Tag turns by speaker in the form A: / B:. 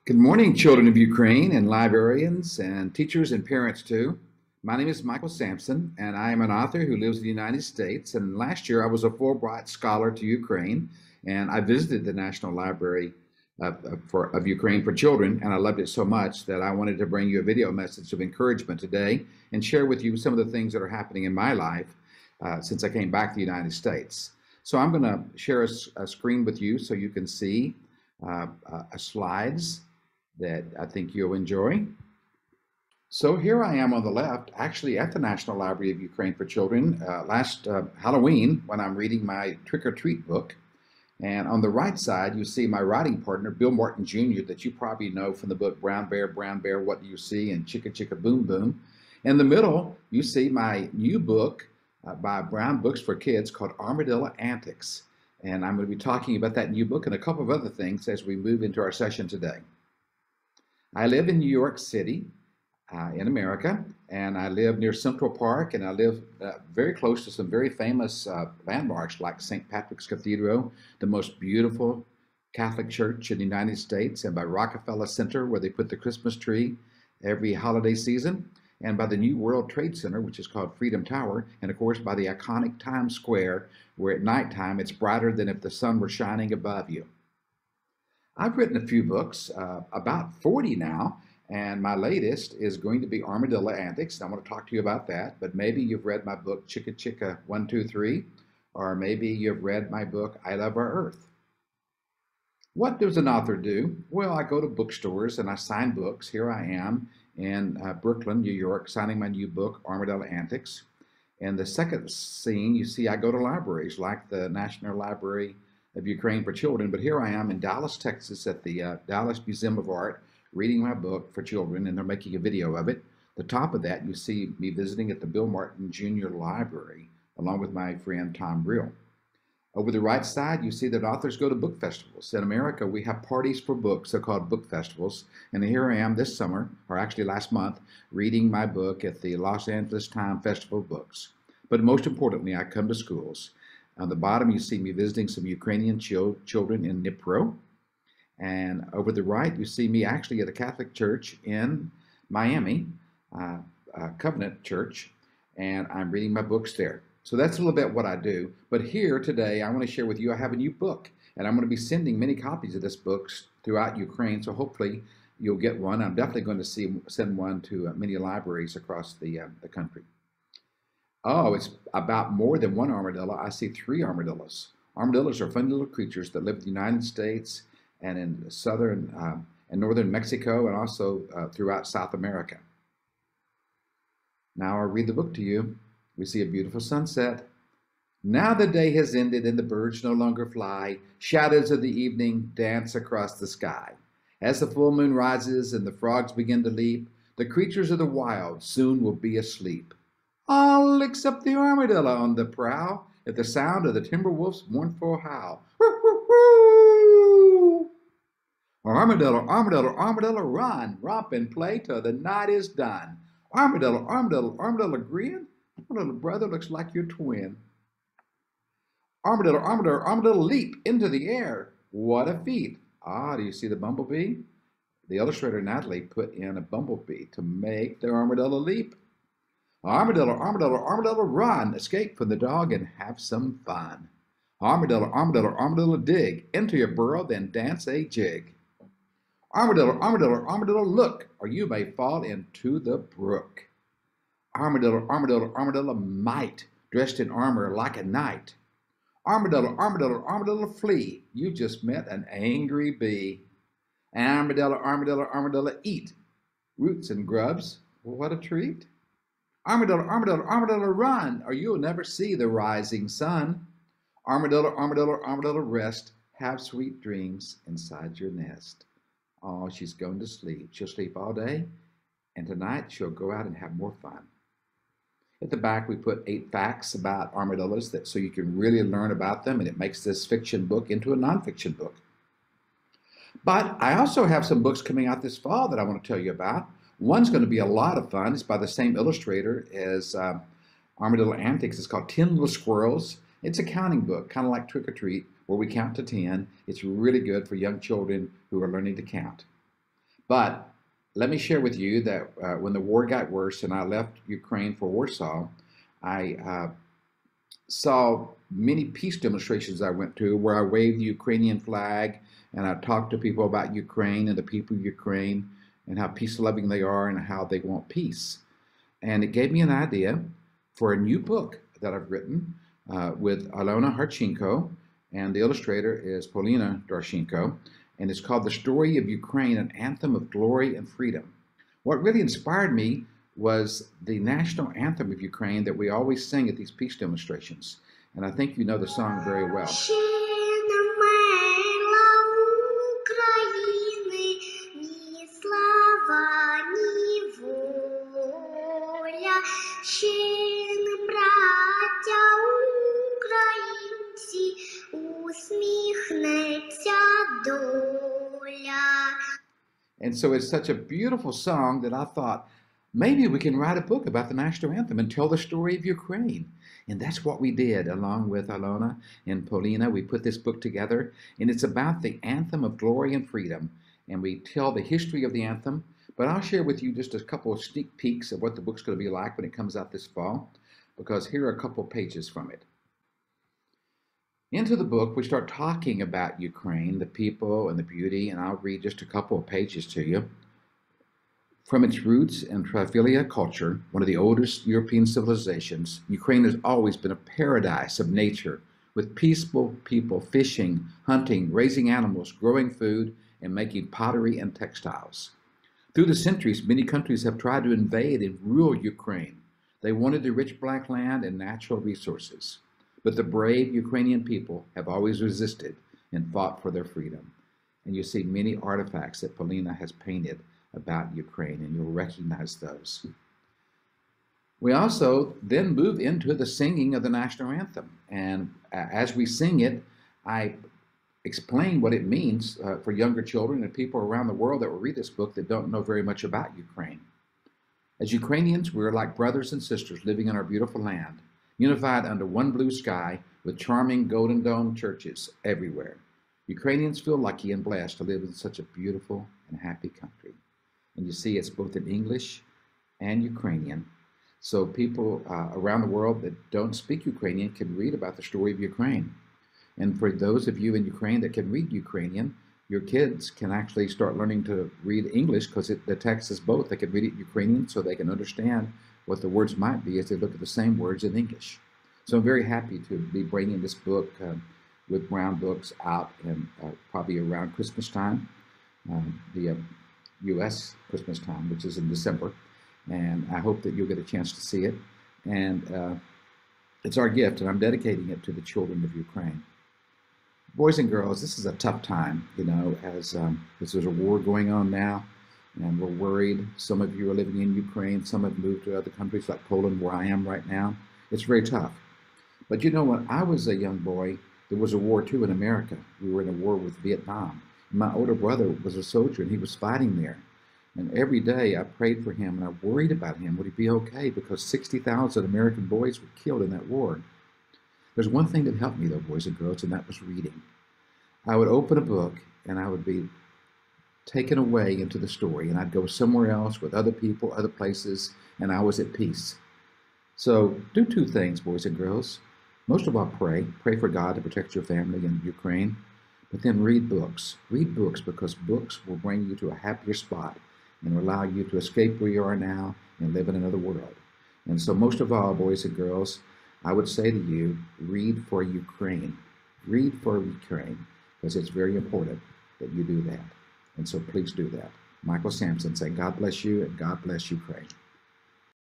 A: Good morning, children of Ukraine and librarians and teachers and parents too. My name is Michael Sempson, and I am an author who lives in the United States. And last year I was a Fulbright scholar to Ukraine, and I visited the National Library of Ukraine for Children, and I loved it so much that I wanted to bring you a video message of encouragement today and share with you some of the things that are happening in my life since I came back to the United States. So I'm going to share a screen with you so you can see slides that I think you'll enjoy. So here I am on the left, actually at the National Library of Ukraine for Children last Halloween when I'm reading my Trick or Treat book. And on the right side, you see my writing partner, Bill Martin Jr., that you probably know from the book Brown Bear, What Do You See? And Chicka Chicka Boom Boom. In the middle, you see my new book by Brown Books for Kids called Armadillo Antics. And I'm going to be talking about that new book and a couple of other things as we move into our session today. I live in New York City, in America, and I live near Central Park, and I live very close to some very famous landmarks like St. Patrick's Cathedral, the most beautiful Catholic church in the United States, and by Rockefeller Center, where they put the Christmas tree every holiday season, and by the new World Trade Center, which is called Freedom Tower, and of course by the iconic Times Square, where at nighttime it's brighter than if the sun were shining above you. I've written a few books, about 40 now, and my latest is going to be Armadillo Antics. I want to talk to you about that, but maybe you've read my book Chicka Chicka 1, 2, 3, or maybe you've read my book I Love Our Earth. What does an author do? Well, I go to bookstores and I sign books. Here I am in Brooklyn, New York, signing my new book, Armadillo Antics. And the second scene, you see I go to libraries like the National Library of Ukraine for Children, but here I am in Dallas, Texas at the Dallas Museum of Art reading my book for children, and they're making a video of it. The top of that, you see me visiting at the Bill Martin Jr. Library along with my friend Tom Brill. Over the right side, you see that authors go to book festivals. In America, we have parties for books. They're called book festivals. And here I am this summer, or actually last month, reading my book at the Los Angeles Times Festival of Books. But most importantly, I come to schools. On the bottom, you see me visiting some Ukrainian children in Dnipro. And over the right, you see me actually at a Catholic church in Miami, Covenant Church, and I'm reading my books there. So that's a little bit what I do. But here today, I want to share with you, I have a new book, and I'm going to be sending many copies of this book throughout Ukraine. So hopefully you'll get one. I'm definitely going to send one to many libraries across the country. Oh, it's about more than one armadillo. I see 3 armadillos. Armadillos are funny little creatures that live in the United States and in southern and northern Mexico, and also throughout South America. Now I'll read the book to you. We see a beautiful sunset. Now the day has ended and the birds no longer fly. Shadows of the evening dance across the sky. As the full moon rises and the frogs begin to leap, the creatures of the wild soon will be asleep. All except the armadillo on the prowl at the sound of the timber wolf's mournful howl. Armadillo, armadillo, armadillo, run, romp and play till the night is done. Armadillo, armadillo, armadillo, grin. My little brother looks like your twin. Armadillo, armadillo, armadillo, leap into the air. What a feat. Ah, do you see the bumblebee? The illustrator Natalie put in a bumblebee to make the armadillo leap. Armadillo, armadillo, armadillo, run, escape from the dog and have some fun. Armadillo, armadillo, armadillo, dig into your burrow, then dance a jig. Armadillo, armadillo, armadillo, look, or you may fall into the brook. Armadillo, armadillo, armadillo, might, dressed in armor like a knight. Armadillo, armadillo, armadillo, flee, you just met an angry bee. Armadillo, armadillo, armadillo, eat roots and grubs, what a treat. Armadillo, armadillo, armadillo, run, or you'll never see the rising sun. Armadillo, armadillo, armadillo, rest, have sweet dreams inside your nest. Oh, she's going to sleep. She'll sleep all day, and tonight she'll go out and have more fun. At the back, we put 8 facts about armadillos so you can really learn about them, and it makes this fiction book into a nonfiction book. But I also have some books coming out this fall that I want to tell you about. One's going to be a lot of fun. It's by the same illustrator as Armadillo Antics. It's called 10 Little Squirrels. It's a counting book, kind of like Trick or Treat, where we count to 10. It's really good for young children who are learning to count. But let me share with you that when the war got worse and I left Ukraine for Warsaw, I saw many peace demonstrations I went to where I waved the Ukrainian flag and I talked to people about Ukraine and the people of Ukraine and how peace-loving they are and how they want peace. And it gave me an idea for a new book that I've written with Alona Harchenko, and the illustrator is Polina Darshenko, and it's called The Story of Ukraine, an Anthem of Glory and Freedom. What really inspired me was the national anthem of Ukraine that we always sing at these peace demonstrations. And I think you know the song very well. And so it's such a beautiful song that I thought, maybe we can write a book about the national anthem and tell the story of Ukraine. And that's what we did along with Alona and Polina. We put this book together, and it's about the anthem of glory and freedom. And we tell the history of the anthem, but I'll share with you just a couple of sneak peeks of what the book's going to be like when it comes out this fall, because here are a couple pages from it. Into the book, we start talking about Ukraine, the people and the beauty, and I'll read just a couple of pages to you. From its roots in Triphylia culture, one of the oldest European civilizations, Ukraine has always been a paradise of nature, with peaceful people fishing, hunting, raising animals, growing food, and making pottery and textiles. Through the centuries, many countries have tried to invade and rule Ukraine. They wanted the rich black land and natural resources. But the brave Ukrainian people have always resisted and fought for their freedom. And you see many artifacts that Polina has painted about Ukraine, and you'll recognize those. We also then move into the singing of the national anthem. And as we sing it, I explain what it means for younger children and people around the world that will read this book that don't know very much about Ukraine. As Ukrainians, we're like brothers and sisters living in our beautiful land, unified under one blue sky with charming golden dome churches everywhere. Ukrainians feel lucky and blessed to live in such a beautiful and happy country. And you see it's both in English and Ukrainian. So people around the world that don't speak Ukrainian can read about the story of Ukraine. And for those of you in Ukraine that can read Ukrainian, your kids can actually start learning to read English because the text is both. They can read it in Ukrainian so they can understand what the words might be as they look at the same words in English. So I'm very happy to be bringing this book with Brown Books out in probably around Christmas time, the U.S. Christmas time, which is in December. And I hope that you'll get a chance to see it. And it's our gift, and I'm dedicating it to the children of Ukraine. Boys and girls, this is a tough time, you know, as there's a war going on now. And we're worried. Some of you are living in Ukraine. Some have moved to other countries like Poland, where I am right now. It's very tough. But you know, when I was a young boy, there was a war too in America. We were in a war with Vietnam. My older brother was a soldier, and he was fighting there. And every day I prayed for him, and I worried about him. Would he be okay? Because 60,000 American boys were killed in that war. There's one thing that helped me, though, boys and girls, and that was reading. I would open a book, and I would be taken away into the story, and I'd go somewhere else with other people, other places, and I was at peace. So do two things, boys and girls. Most of all, pray. Pray for God to protect your family in Ukraine. But then read books. Read books, because books will bring you to a happier spot and allow you to escape where you are now and live in another world. And so most of all, boys and girls, I would say to you, read for Ukraine. Read for Ukraine, because it's very important that you do that. And so please do that. Michael Sampson saying, God bless you and God bless Ukraine.